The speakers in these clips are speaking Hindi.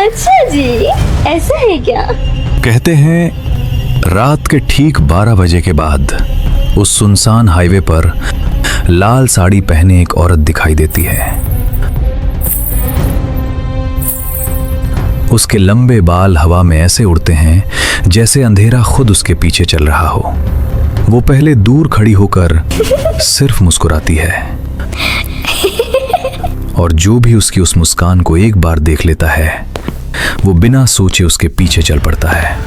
अच्छा जी, ऐसा है क्या? कहते हैं रात के ठीक 12 बजे के बाद उस सुनसान हाईवे पर लाल साड़ी पहने एक औरत दिखाई देती है। उसके लंबे बाल हवा में ऐसे उड़ते हैं जैसे अंधेरा खुद उसके पीछे चल रहा हो। वो पहले दूर खड़ी होकर सिर्फ मुस्कुराती है और जो भी उसकी उस मुस्कान को एक बार देख लेता है वो बिना सोचे उसके पीछे चल पड़ता है।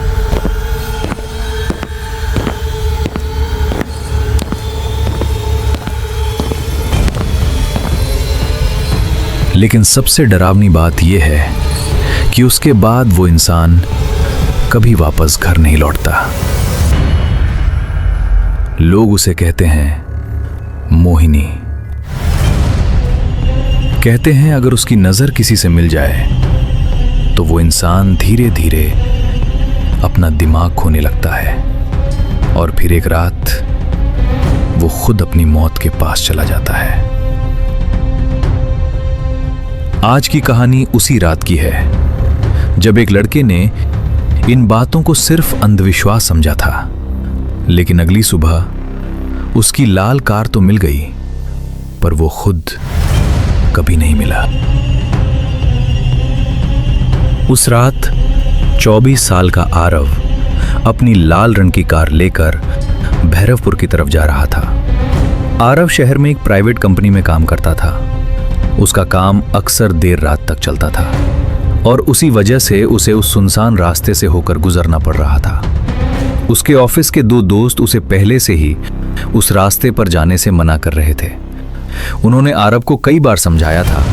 लेकिन सबसे डरावनी बात यह है कि उसके बाद वो इंसान कभी वापस घर नहीं लौटता। लोग उसे कहते हैं मोहिनी। कहते हैं अगर उसकी नजर किसी से मिल जाए तो वो इंसान धीरे धीरे अपना दिमाग खोने लगता है और फिर एक रात वो खुद अपनी मौत के पास चला जाता है। आज की कहानी उसी रात की है जब एक लड़के ने इन बातों को सिर्फ अंधविश्वास समझा था, लेकिन अगली सुबह उसकी लाल कार तो मिल गई पर वो खुद कभी नहीं मिला। उस रात 24 साल का आरव अपनी लाल रंग की कार लेकर भैरवपुर की तरफ जा रहा था। आरव शहर में एक प्राइवेट कंपनी में काम करता था। उसका काम अक्सर देर रात तक चलता था और उसी वजह से उसे उस सुनसान रास्ते से होकर गुजरना पड़ रहा था। उसके ऑफिस के 2 दोस्त उसे पहले से ही उस रास्ते पर जाने से मना कर रहे थे। उन्होंने आरव को कई बार समझाया था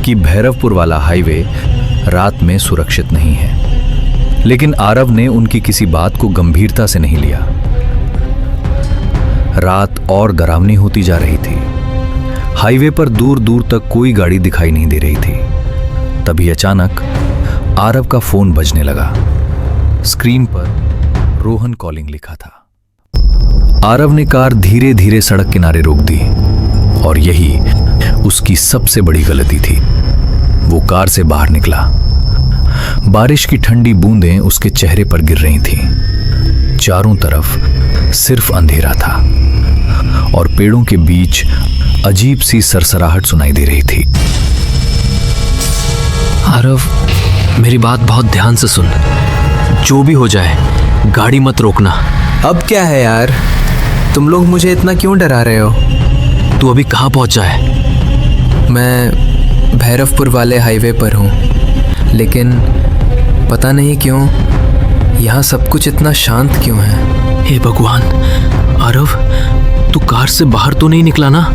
कि भैरवपुर वाला हाईवे रात में सुरक्षित नहीं है, लेकिन आरव ने उनकी किसी बात को गंभीरता से नहीं लिया। रात और डरावनी होती जा रही थी। हाईवे पर दूर दूर तक कोई गाड़ी दिखाई नहीं दे रही थी। तभी अचानक आरव का फोन बजने लगा। स्क्रीन पर रोहन कॉलिंग लिखा था। आरव ने कार धीरे धीरे सड़क किनारे रोक दी और यही उसकी सबसे बड़ी गलती थी। वो कार से बाहर निकला। बारिश की ठंडी बूंदें उसके चेहरे पर गिर रही थीं। चारों तरफ सिर्फ अंधेरा था और पेड़ों के बीच अजीब सी सरसराहट सुनाई दे रही थी। आरव, मेरी बात बहुत ध्यान से सुन। जो भी हो जाए गाड़ी मत रोकना। अब क्या है यार, तुम लोग मुझे इतना क्यों डरा रहे हो? तू अभी कहाँ पहुँचा है? मैं भैरवपुर वाले हाईवे पर हूँ, लेकिन पता नहीं क्यों यहाँ सब कुछ इतना शांत क्यों है। हे भगवान, आरव तू कार से बाहर तो नहीं निकला ना?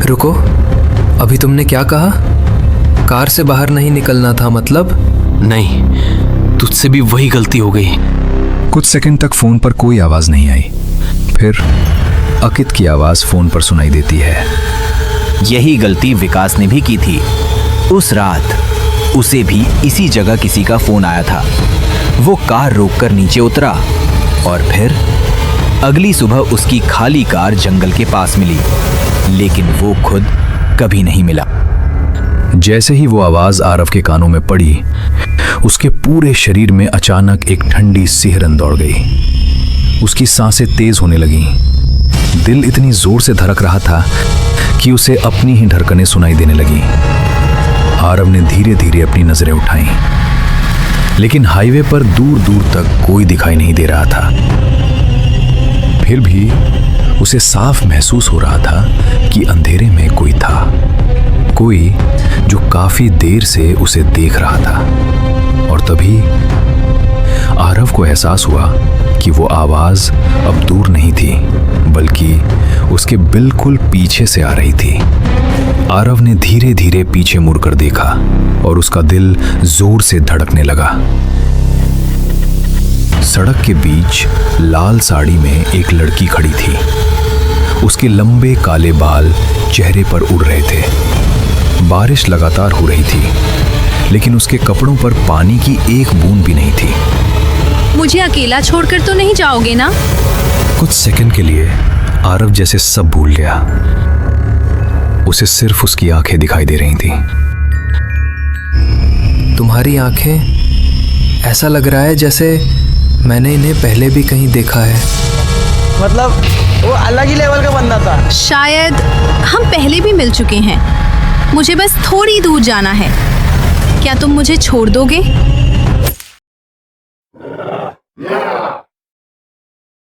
रुको, अभी तुमने क्या कहा? कार से बाहर नहीं निकलना था मतलब? नहीं, तुझसे भी वही गलती हो गई। कुछ सेकंड तक फोन पर कोई आवाज नहीं आई। फिर अकित की आवाज फोन पर सुनाई देती है। यही गलती विकास ने भी की थी। उस रात उसे भी इसी जगह किसी का फोन आया था। वो कार रोककर नीचे उतरा और फिर अगली सुबह उसकी खाली कार जंगल के पास मिली, लेकिन वो खुद कभी नहीं मिला। जैसे ही वो आवाज आरव के कानों में पड़ी, उसके पूरे शरीर में अचानक एक ठंडी सिहरन दौड़ गई। उसकी सांसें तेज होने लगीं। दिल इतनी जोर से धड़क रहा था कि उसे अपनी ही धड़कनें सुनाई देने लगीं। आरव ने धीरे धीरे अपनी नजरें उठाईं, लेकिन हाईवे पर दूर दूर तक कोई दिखाई नहीं दे रहा था। फिर भी उसे साफ महसूस हो रहा था कि अंधेरे में कोई था, कोई जो काफी देर से उसे देख रहा था। और तभी आरव को एहसास हुआ कि वो आवाज अब दूर नहीं थी, बल्कि उसके बिल्कुल पीछे से आ रही थी। आरव ने धीरे धीरे पीछे मुड़कर देखा और उसका दिल जोर से धड़कने लगा। सड़क के बीच लाल साड़ी में एक लड़की खड़ी थी। उसके लंबे काले बाल चेहरे पर उड़ रहे थे। बारिश लगातार हो रही थी, लेकिन उसके कपड़ों पर पानी की एक बूंद भी नहीं थी। मुझे अकेला छोड़कर तो नहीं जाओगे ना? कुछ सेकंड के लिए आरव जैसे सब भूल गया। उसे सिर्फ उसकी आंखें दिखाई दे रही थीं। तुम्हारी आंखें, ऐसा लग रहा है जैसे मैंने इन्हें पहले भी कहीं देखा है। मतलब वो अलग ही लेवल का बंदा था। शायद हम पहले भी मिल चुके हैं। मुझे बस थोड़ी दूर जाना है। क्या तुम मुझे छोड़ दोगे?